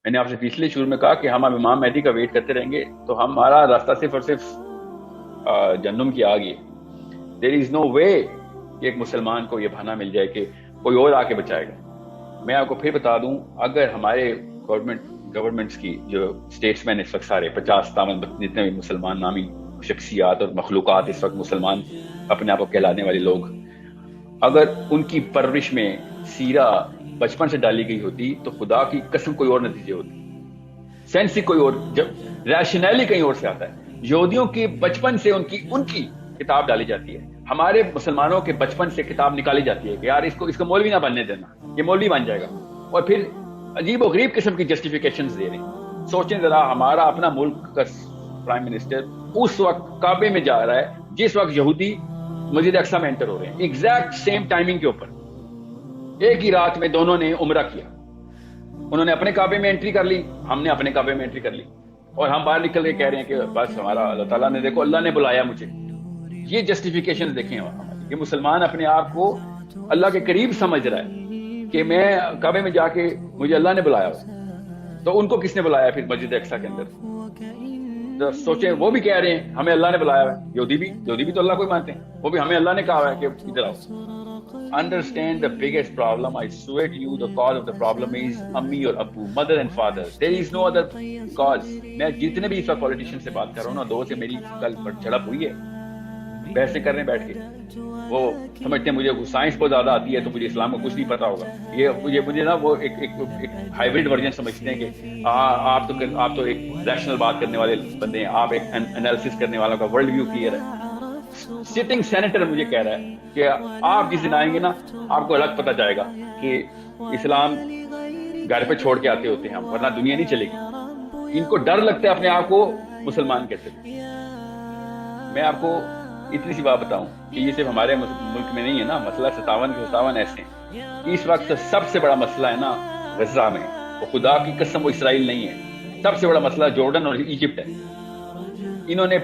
میں نے آپ سے پچھلے شروع میں کہا کہ ہم اب امام مہدی کا ویٹ کرتے رہیں گے تو ہمارا راستہ صرف اور صرف جہنم کی آگ ہے. دیر از نو وے کہ ایک مسلمان کو یہ بہانہ مل جائے کہ کوئی اور آ کے بچائے گا. میں آپ کو پھر بتا دوں, اگر ہمارے گورنمنٹس کی جو اسٹیٹس مین اس وقت سارے 50-57 جتنے بھی مسلمان نامی شخصیات اور مخلوقات اس وقت مسلمان اپنے آپ کو کہلانے والے لوگ, اگر ان کی پرورش میں سیرہ بچپن سے ڈالی گئی ہوتی تو خدا کی قسم کوئی اور نتیجے ہوتی. سینس ہی کوئی اور, جب ریشنلی کہیں اور سے آتا ہے. یہودیوں کی بچپن سے ان کی کتاب ڈالی جاتی ہے, ہمارے مسلمانوں کے بچپن سے کتاب نکالی جاتی ہے کہ یار اس کو مولوی نہ بننے دینا, یہ مولوی بن جائے گا, اور پھر عجیب و غریب قسم کی جسٹیفیکیشنز دے رہے ہیں. سوچیں ذرا, ہمارا اپنا ملک کا پرائم منسٹر اس وقت کعبے میں جا رہا ہے جس وقت یہودی مسجد اقصی میں انٹر ہو رہے ہیں, ایگزیکٹ سیم ٹائمنگ کے اوپر. ایک ہی رات میں دونوں نے عمرہ کیا. انہوں نے اپنے کعبے میں انٹری کر لی, ہم نے اپنے کعبے میں انٹری کر لی, اور ہم باہر نکل کے کہہ رہے ہیں کہ بس ہمارا اللہ تعالیٰ نے, دیکھو اللہ نے بلایا مجھے. یہ جسٹیفیکیشن دیکھیں ہماری, یہ مسلمان اپنے آپ کو اللہ کے قریب سمجھ رہا ہے کہ میں کعبے میں جا کے مجھے اللہ نے بلایا. تو ان کو کس نے بلایا پھر مسجد اقصی کے اندر؟ سوچیں, وہ بھی کہہ رہے ہیں ہمیں اللہ نے بلایا ہے. یہودی بھی تو اللہ کو ہی مانتے ہیں, وہ بھی ہمیں اللہ نے کہا ہے کہ ادھر آؤ. Understand the biggest problem. I swear to you, the cause of the problem is Ammi or Abu, mother and father. There is no other cause. میں جتنے بھی اس وقت پولیٹیشین سے بات کر رہا ہوں نا, دو سے میری کل جھڑپ ہوئی ہے, بحثیں کر رہے ہیں بیٹھ کے. وہ سمجھتے ہیں مجھے سائنس بہت زیادہ آتی ہے تو مجھے اسلام کا کچھ نہیں پتا ہوگا. یہ مجھے نا وہ ایک ہائیبرڈ ورژن سمجھتے ہیں کہ آپ تو ایک ریشنل بات کرنے والے بندے ہیں, آپ ایک انالیسس کرنے والوں کا ورلڈ ویو کلیئر ہے. سٹنگ سینیٹر مجھے کہہ رہا ہے کہ آپ جس دن آئیں گے نا آپ کو الگ پتہ جائے گا کہ اسلام گھر پہ چھوڑ کے آتے ہوتے ہیں ہم, ورنہ دنیا نہیں چلے گی. ان کو ڈر لگتا ہے اپنے آپ کو مسلمان کہتے ہیں. میں آپ کو اتنی سی بات بتاؤں کہ یہ صرف ہمارے ملک میں نہیں ہے نا, مسئلہ 57 کے 57 ایسے ہیں. اس وقت سب سے بڑا مسئلہ ہے نا غزہ میں, وہ خدا کی قسم وہ اسرائیل نہیں ہے. سب سے بڑا مسئلہ جارڈن اور ایجپٹ ہے. انہوں نے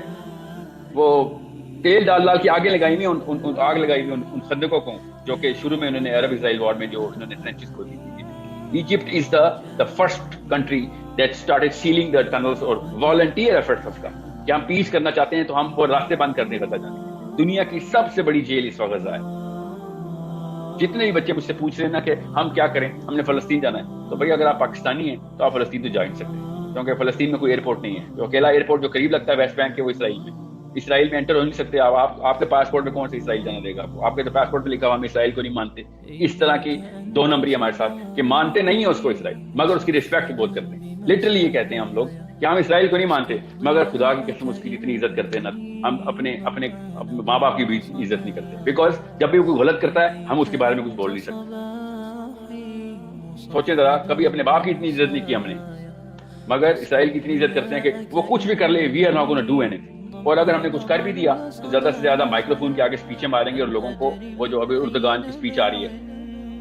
وہ تیل ڈال کے آگ لگائی ہوئی ان خندقوں کو, جو کہ شروع میں انہوں نے عرب اسرائیل وار میں جو انہوں نے ٹرنچز کو دی تھی. Egypt is the first country that started sealing the tunnels, اور volunteer efforts اس کا کہ ہم پیس کرنا چاہتے ہیں تو ہم وہ راستے بند کر دیں غزہ جانے. دنیا کی سب سے بڑی جیل اس وقت غزہ ہے. جتنے بھی بچے مجھ سے پوچھ رہے ہیں نا کہ ہم کیا کریں, ہم نے فلسطین جانا ہے, تو بھائی اگر آپ پاکستانی ہیں تو آپ فلسطین تو جا نہیں سکتے, کیونکہ فلسطین میں کوئی ایئرپورٹ نہیں ہے. جو اکیلا ایئرپورٹ جو قریب لگتا ہے ویسٹ بینک کے, وہ اسرائیل میں انٹر ہو نہیں سکتے. آپ کے پاسپورٹ میں کون سے اسرائیل جانا دے گا آپ کو؟ آپ کے تو پاسپورٹ پہ لکھا ہوا ہم اسرائیل کو نہیں مانتے. اس طرح کی دو نمبری ہمارے ساتھ کہ مانتے نہیں ہیں اس کو اسرائیل, مگر اس کی رسپیکٹ بہت کرتے ہیں. لٹرلی یہ کہتے ہیں ہم لوگ کہ ہم اسرائیل کو نہیں مانتے, مگر خدا کی قسم اس کی اتنی عزت کرتے ہیں نا, ہم اپنے ماں باپ کی بھی عزت نہیں کرتے. بیکاز جب بھی وہ کوئی غلط کرتا ہے ہم اس کے بارے میں کچھ بول نہیں سکتے. سوچیں ذرا, کبھی اپنے باپ کی اتنی عزت نہیں کی ہم نے, مگر اسرائیل کی اتنی عزت کرتے ہیں کہ وہ کچھ بھی کر لے, we are not gonna do اینی تھنگ. اور اگر ہم نے کچھ کر بھی دیا تو زیادہ سے زیادہ مائکرو فون کے آگے اسپیچیں ماریں گے, اور لوگوں کو وہ جو ابھی اردگان کی اسپیچ آ رہی ہے,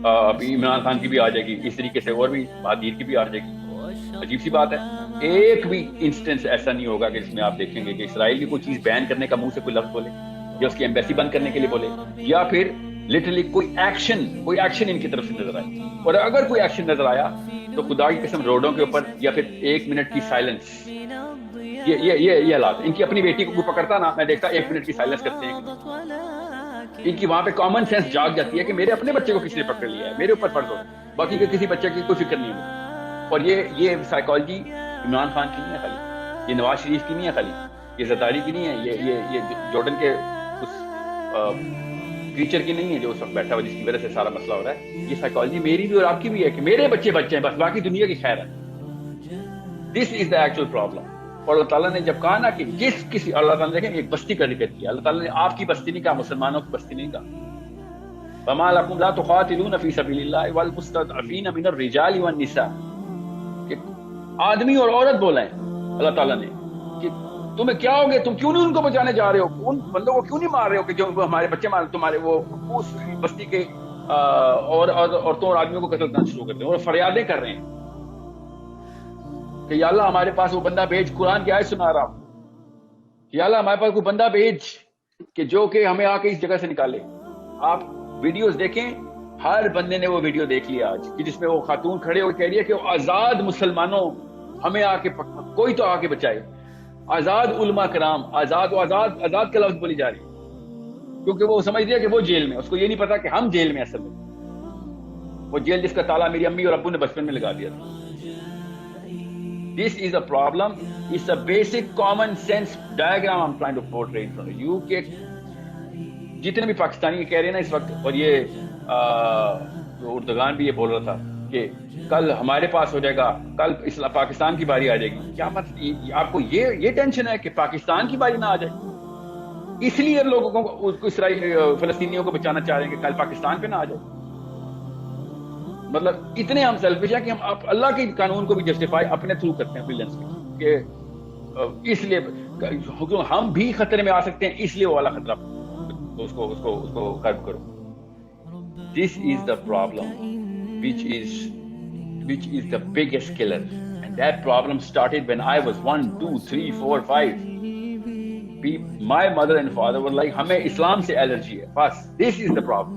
ابھی عمران خان کی بھی آ جائے گی, اس طریقے سے اور بھی بہادیر کی بھی آ جائے گی. عجیب سی بات ہے, ایک بھی انسٹنس ایسا نہیں ہوگا کہ جس میں آپ دیکھیں گے کہ اسرائیل کی کوئی چیز بین کرنے کا منہ سے کوئی لفظ بولے, یا اس کی ایمبیسی بند کرنے کے لیے بولے, یا پھر لٹرلی کوئی ایکشن ان کی طرف سے نظر آئے. اور اگر کوئی ایکشن نظر آیا تو خدا کی قسم روڈوں کے اوپر, یا پھر 1 منٹ کی سائلنس. یہ حالات ان کی. اپنی بیٹی کو کوئی پکڑتا نا, میں دیکھتا 1 منٹ کی سائلنس کرتے ہیں. ان کی وہاں پہ کامن سینس جاگ جاتی ہے کہ میرے اپنے بچے کو کسی نے پکڑ لیا ہے, میرے اوپر فرض ہو, باقی کے کسی بچے کی کوئی فکر نہیں ہے. اور یہ سائیکالوجی عمران خان کی نہیں ہے خالی, یہ نواز شریف کی نہیں ہے خالی, یہ زرداری کی نہیں ہے, یہ جارڈن کے اس ٹیچر کی نہیں ہے جو اس وقت بیٹھا ہوا جس کی وجہ سے سارا مسئلہ ہو رہا ہے. یہ سائیکالوجی میری بھی اور آپ کی بھی ہے کہ میرے بچے ہیں, بس باقی دنیا کی خیر ہے. دس از دا ایکچوئل پرابلم. اور اللہ تعالیٰ نے جب کہا نا کہ کسی اللہ تعالیٰ نے دیکھیں ایک بستی کا ذکر کیا, اللہ تعالیٰ نے آپ کی بستی نہیں کہا, مسلمانوں کی بستی نہیں کہا. وما لکم لا تقاتلون فی سبیل اللہ والمستضعفین من الرجال والنساء, کہ آدمی اور عورت بولا ہے اللہ تعالیٰ نے کہ تمہیں کیا ہو گیا, تم کیوں نہیں ان کو بچانے جا رہے ہو, ان بندوں کو کیوں نہیں مار رہے ہو کہ جو ہمارے بچے تمہارے وہ اس بستی کے عورتوں اور آدمیوں کو قتل کرنا شروع کرتے ہیں, اور فریادیں کر رہے ہیں کہ یا اللہ ہمارے پاس وہ بندہ بھیج. قرآن کی آیت سنا رہا ہوں کہ یا اللہ ہمارے پاس کوئی بندہ بھیج کہ جو کہ ہمیں آ کے اس جگہ سے نکالے. آپ ویڈیوز دیکھیں, ہر بندے نے وہ ویڈیو دیکھ لیا آج کہ جس میں وہ خاتون کھڑے ہو کہہ رہی ہے کہ آزاد مسلمانوں ہمیں کوئی تو آ کے بچائے. آزاد علماء کرام, آزاد کا لفظ بولی جا رہی ہے کیونکہ وہ سمجھ رہی ہے کہ وہ جیل میں, اس کو یہ نہیں پتا کہ ہم جیل میں اصل میں, وہ جیل جس کا تالا میری امی اور ابو نے بچپن میں لگا دیا تھا. This is a problem. It's a basic common sense diagram I'm trying to portray in front of you کہ جتنے بھی پاکستانی کہہ رہے ہیں نا اس وقت, اور یہ اردگان بھی یہ بول رہا تھا کہ کل ہمارے پاس ہو جائے گا, کل پاکستان کی باری آ جائے گی. کیا مطلب آپ کو یہ ٹینشن ہے کہ پاکستان کی باری نہ آ جائے, اس لیے لوگوں کو فلسطینیوں کو بچانا چاہ رہے ہیں کہ کل پاکستان پہ نہ آ جائے. مطلب اتنے ہم سیلفش ہیں کہ ہم اللہ کے قانون کو بھی جسٹیفائی اپنے تھرو کرتے ہیں ویلنس کے, کہ اس لیے ہم بھی خطرے میں آ سکتے ہیں, اس لیے وہ والا خطرہ اس کو کرب کرو. This is the problem which is the biggest killer, and that problem started when I was 1, 2, 3, 4, 5. My mother and father were like ہمیں اسلام سے الرجی ہے بس. This is the problem.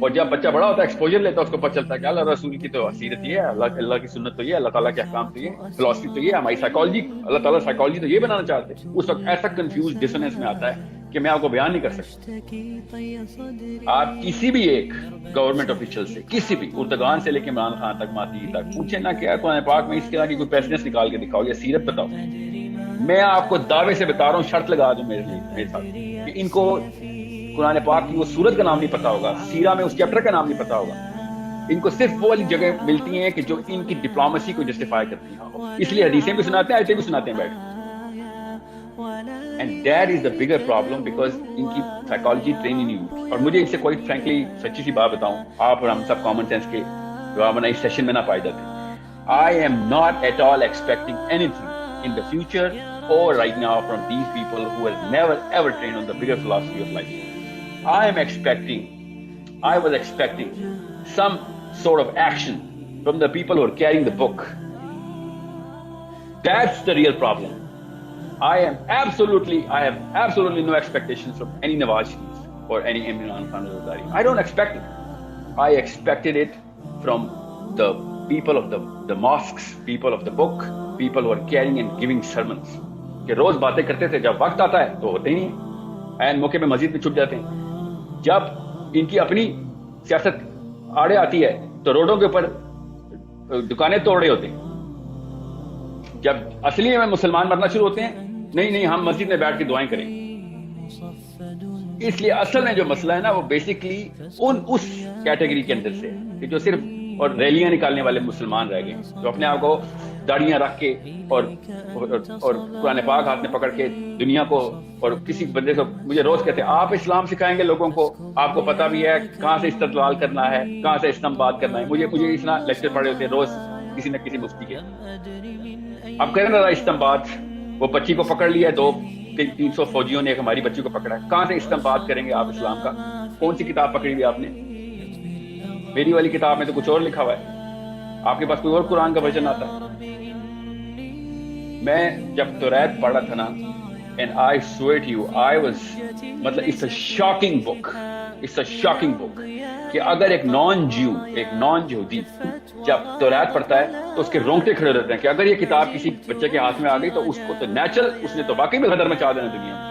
اور جب بچہ بڑا ہوتا ہے ایکسپوجر لیتا ہے اس کو پتہ چلتا ہے کہ اللہ رسول کی تو سیرت یہ ہے, اللہ کی سنت تو یہ ہے, اللہ تعالیٰ کے احکام تو یہ ہے, فلسفی تو یہ ہے, ہماری سائیکالوجی, اللہ تعالیٰ سائیکالوجی تو یہ بنانا چاہتے ہیں. اس وقت ایسا کنفیوز ڈسوننس میں آتا ہے کہ میں آپ کو بیان نہیں کر سکتا. آپ کسی بھی ایک گورنمنٹ آفیشل سے, کسی بھی اردگان سے لے کے عمران خان تک, ماتی تک پوچھیں نا کہ قرآن پاک میں اس طرح کی کوئی پیسنس نکال کے دکھاؤ یا سیرت بتاؤ. میں آپ کو دعوے سے بتا رہا ہوں, شرط لگا دوں میرے ساتھ کہ ان کو قرآن پاک کی وہ سورت کا نام نہیں پتا ہوگا, سیرہ میں اس چیپٹر کا نام نہیں پتا ہوگا. ان کو صرف وہ والی جگہ ملتی ہیں کہ جو ان کی ڈپلومیسی کو جسٹیفائی کرتی ہیں, اس لیے حدیثیں بھی سناتے ہیں, آیتیں بھی سناتے ہیں بیٹھ. And that is the bigger problem because ان کی سائیکالوجی ٹریننگ نہیں ہوتی. اور مجھے اس سے کوئی فرینکلی سچی سی بات بتاؤں, آپ اور ہم سب کامن سینس کے جو آپ اس سیشن میں نہ پائے جاتے. I am not at all expecting anything in the future or right now from these people who have never ever trained on the bigger philosophy of life. I was expecting some sort of action from the people who are carrying the book. That's the real problem. I have absolutely no expectations from any Nawaz Sharif or any Imran Khan al-Azhari. I don't expect it. I expected it from the people of the mosques, people of the book, people who are carrying and giving sermons. کہ روز باتیں کرتے تھے, جب وقت آتا ہے تو ہوتے ہی نہیں, این موقع پہ مسجد میں چھپ جاتے ہیں. جب ان کی اپنی سیاست آڑے آتی ہے تو روڈوں کے اوپر دکانیں توڑ رہے ہوتے ہیں. جب اصلی میں مسلمان مرنا شروع ہوتے ہیں, نہیں ہم مسجد میں بیٹھ کے دعائیں کریں. اس لیے اصل میں جو مسئلہ ہے نا وہ بیسکلی اس کیٹیگری کے اندر سے کہ جو صرف اور ریلیاں نکالنے والے مسلمان رہ گئے, جو اپنے آپ کو داڑیاں رکھ کے اور قرآن پاک ہاتھ میں پکڑ کے دنیا کو, اور کسی بندے کو مجھے روز کہتے ہیں آپ اسلام سکھائیں گے لوگوں کو, آپ کو پتہ بھی ہے کہاں سے استدلال کرنا ہے, کہاں سے استنباط کرنا ہے. مجھے اس طرح لیکچر پڑھے ہوتے ہیں روز کسی نہ کسی مفتی کے. اب کریں نا استنباط, وہ بچی کو پکڑ لیا ہے, 200-300 فوجیوں نے ایک ہماری بچی کو پکڑا ہے. کہاں سے استنباط کریں گے آپ اسلام کا؟ کون سی کتاب پکڑی ہوئی آپ نے؟ میری والی کتاب میں تو کچھ اور لکھا ہوا ہے, آپ کے پاس کوئی اور قرآن کا ورژن آتا ہے. میں جب توریت پڑھا تھا نا, and I swear to you, مطلب it's a shocking book کہ اگر ایک نان یہودی جب توریت پڑھتا ہے تو اس کے رونگٹے کھڑے رہتے ہیں کہ اگر یہ کتاب کسی بچے کے ہاتھ میں آ گئی تو اس کو تو نیچرل, اس نے تو واقعی میں غدر مچا دینا دنیا میں.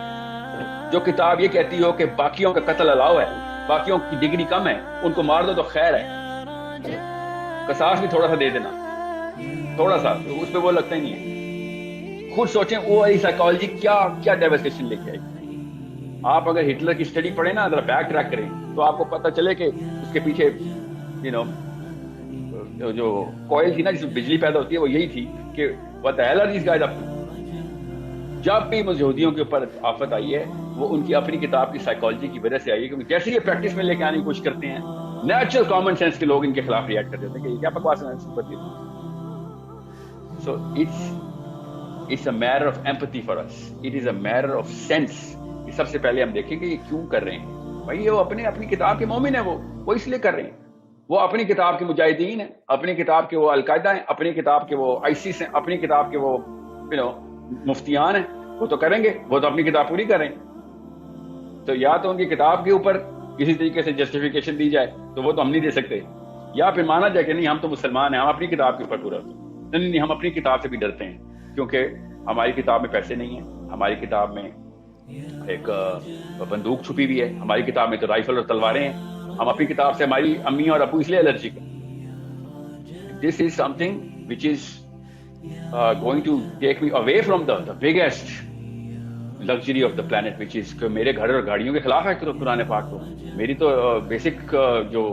جو کتاب یہ کہتی ہو کہ باقیوں کا قتل الاؤ ہے, باقیوں کی ڈگری کم ہے, ان کو مار دو تو خیر ہے, قصاص بھی تھوڑا سا دے دینا, تھوڑا سا, اس پہ وہ لگتا ہی نہیں ہے. خود سوچیں وہ والی سائیکالوجی کیا ڈیواسٹیشن لے کے آئی. آپ اگر ہٹلر کی اسٹڈی پڑھیں نا, ذرا بیک ٹریک کریں تو آپ کو پتہ چلے کہ اس کے پیچھے جو کوئل تھی نا جس میں بجلی پیدا ہوتی ہے وہ یہی تھی کہ what the hell are these guys up to. جب بھی یہودیوں کے اوپر آفت آئی ہے وہ ان کی اپنی کتاب کی سائیکالوجی کی وجہ سے آئی ہے, کیونکہ جیسے یہ پریکٹس میں لے کے آنے کی کوشش کرتے ہیں نیچرل کامن سینس کے لوگ ان کے خلاف ریئیکٹ کر دیتے ہیں کہ یہ کیا بکواس ہے. So it's a matter of empathy for us. It is a matter of sense. کہ سب سے پہلے ہم دیکھیں کہ یہ کیوں کر رہے ہیں. بھائی وہ اپنی کتاب کے مومن ہیں, وہ اس لیے کر رہے ہیں. وہ اپنی کتاب کے مجاہدین ہیں, اپنی کتاب کے وہ القاعدہ ہیں, اپنی کتاب کے وہ آئیسس ہیں, اپنی کتاب کے وہ مفتیان ہیں. وہ تو کریں گے, وہ تو اپنی کتاب پوری کریں. تو یا تو ان کی کتاب کے اوپر کسی طریقے سے جسٹیفیکیشن دی جائے تو وہ تو ہم نہیں دے سکتے، یا پھر مانا جائے کہ نہیں ہم تو مسلمان ہیں، ہم اپنی کتاب کے اوپر پورا نہیں، ہم اپنی کتاب سے بھی ڈرتے ہیں کیونکہ ہماری کتاب میں پیسے نہیں ہیں، ہماری کتاب میں ایک بندوق چھپی ہوئی ہے، ہماری کتاب میں تو رائفل اور تلواریں ہیں، ہم اپنی کتاب سے ہماری امی اور ابو اس لیے الرجک ہیں. This is something which is going to take me away from the biggest luxury of the planet, which is کہ میرے گھر اور گاڑیوں کے خلاف ہے قرآن پاک. تو میری تو بیسک جو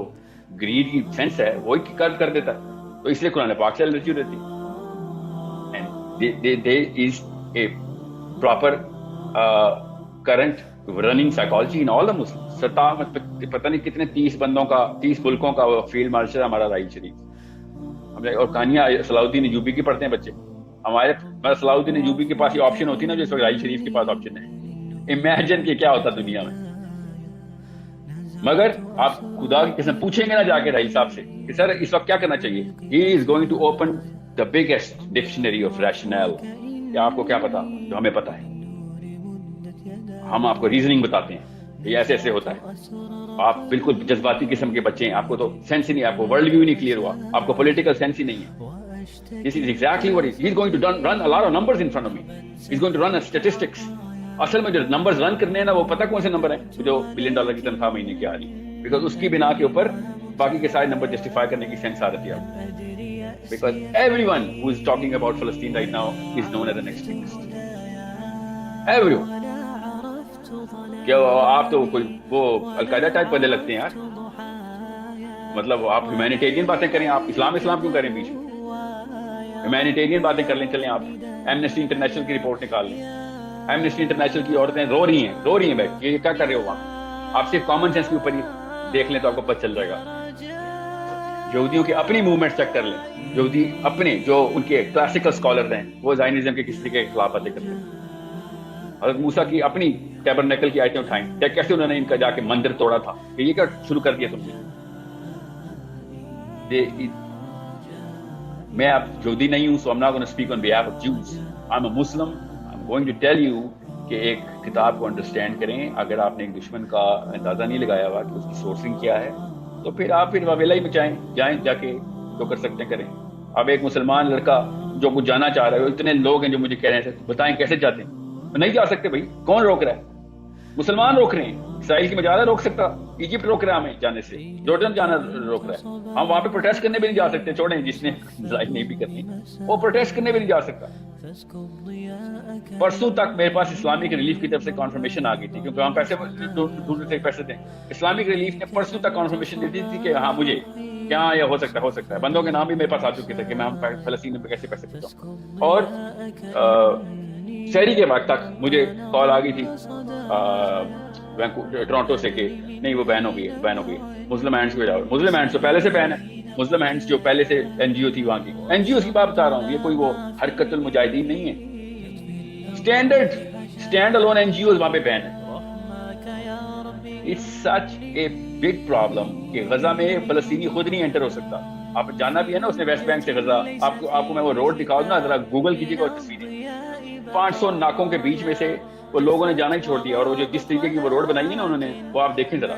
گریڈ کی سینس ہے وہی کر دیتا ہے، تو اس لیے قرآن پاک سے الرجی رہتی. there is a proper current running psychology in all the Muslims. پتہ نہیں کتنے 30 بندوں کا 30 ملکوں کا فیلڈ مارشل ہمارا راہیل شریف. اور کہانیاں صلاح الدین ایوبی کی پڑھتے ہیں بچے ہمارے. صلاح الدین ایوبی کے پاس یہ آپشن ہوتی ہے نا جو اس وقت راہیل شریف کے پاس آپشن ہے. امیجن کہ کیا ہوتا دنیا میں. مگر آپ خدا کی قسم پوچھیں گے نا جا کے راہیل صاحب سے کہ سر اس وقت کیا کرنا چاہیے. He is going to open the biggest dictionary of rational. کیا آپ کو کیا پتا جو ہمیں پتا ہے؟ ہم آپ کو ریزننگ بتاتے ہیں یہ ایسے ایسے ہوتا ہے. آپ بالکل جذباتی قسم کے بچے ہیں، آپ کو تو سینس ہی نہیں، آپ کو ورلڈ ویو نہیں کلیئر ہوا، آپ کو پولیٹیکل سینس ہی نہیں ہے. This is exactly what he is going to run a lot of numbers in front of me. He's going to run statistics. اصل میں جو نمبرز رن کرنے ہیں نا وہ پتہ کون سے نمبر ہیں جو $1 بلین کی تنخواہ مہینے کی آ رہی ہے، بیکاز اس کی بنا کے اوپر باقی کے سارے نمبر جسٹیفائی کرنے کی سینس آ رہی ہے. Because everyone who is talking about Palestine right now is known as an extremist. Everyone. کیا آپ تو کوئی وہ القاعدہ ٹائپ بندے لگتے ہیں یار. مطلب آپ ہیومینیٹیرین باتیں کریں، آپ اسلام کیوں کریں بیچ میں؟ ہیومینیٹیرین باتیں کر لیں، چلیں آپ ایمنسٹی انٹرنیشنل کی رپورٹ نکال لیں. ایمنسٹی انٹرنیشنل کی عورتیں رو رہی ہیں بیٹھ یہ کیا کر رہے ہو وہاں. آپ صرف کامن سینس کے اوپر ہی دیکھ لیں تو آپ کو پتہ چل جائے گا. یہودیوں کی اپنی موومنٹ چیک کر لیں. یہودی اپنے جو ان کے کلاسیکل اسکالرز ہیں وہ زائنزم کے کسی کے خلاف باتیں کرتے ہیں. حضرت موسیٰ کی اپنی ٹیبرنیکل کی آیتیں اٹھائیں، کیسے انہوں نے ان کا جا کے مندر توڑا تھا کہ یہ کیا شروع کر دیا تم نے. میں اب یہودی نہیں ہوں، so I'm not going to speak on behalf of Jews. I'm a Muslim. I'm going to tell you کہ ایک کتاب کو انڈرسٹینڈ کریں. اگر آپ نے ایک دشمن کا اندازہ نہیں لگایا ہوا کہ اس کی سورسنگ کیا ہے تو پھر آپ واویلا ہی مچائیں، جائیں جا کے جو کر سکتے ہیں کریں. اب ایک مسلمان لڑکا جو کچھ جانا چاہ رہا ہے، اتنے لوگ ہیں جو مجھے کہہ رہے ہیں بتائیں کیسے جاتے ہیں. نہیں جا سکتے بھائی، کون روک رہا ہے؟ مسلمان روک رہے ہیں. اسرائیل کی مجالہ روک سکتا، ایجپٹ روک رہا ہے ہمیں جانے سے، جارڈن جانا روک رہا ہے. ہم وہاں پہ پروٹیسٹ کرنے بھی نہیں جا سکتے. چھوڑیں جس نے ظاہر نہیں بھی کرنی وہ پروٹیسٹ کرنے بھی نہیں جا سکتا. پرسوں تک میرے پاس اسلامک ریلیف کی طرف سے کنفرمیشن آ گئی تھی کیونکہ ہم پیسے ڈھونڈ رہے تھے، پیسے دیں. اسلامک ریلیف نے پرسوں تک کنفرمیشن دی تھی کہ ہاں مجھے کیا یہ ہو سکتا ہے. بندوں کے نام بھی میرے پاس آ چکے تھے کہ میں فلسطین میں کیسے پیسے دیتا ہوں. اور شہری کے وقت تک مجھے کال آ گئی تھی ٹورانٹو سے کہ نہیں وہ بین ہو گئی ہے. مسلم ہینڈس کو جاؤ. مسلم ہینڈس تو پہلے سے بین ہے. مسلم ہینڈس جو پہلے سے این جی او تھی وہاں کی این جی او کی بات بتا رہا ہوں. یہ کوئی وہ حرکت المجاہدین نہیں ہے. Stand alone N G Os وہاں پہ بین ہے. It's such a big problem کہ غزہ میں فلسطینی خود نہیں انٹر ہو سکتا. آپ جانا بھی ہے نا اس نے ویسٹ بینک سے غزہ. آپ کو میں وہ روڈ دکھاؤں نا، ذرا گوگل کیجیے گا تصویریں. 500 ناکوں کے بیچ میں سے وہ لوگوں نے جانا ہی چھوڑ دیا. اور وہ جو جس طریقے کی وہ روڈ بنائی ہے نا انہوں نے، وہ آپ دیکھیں ذرا.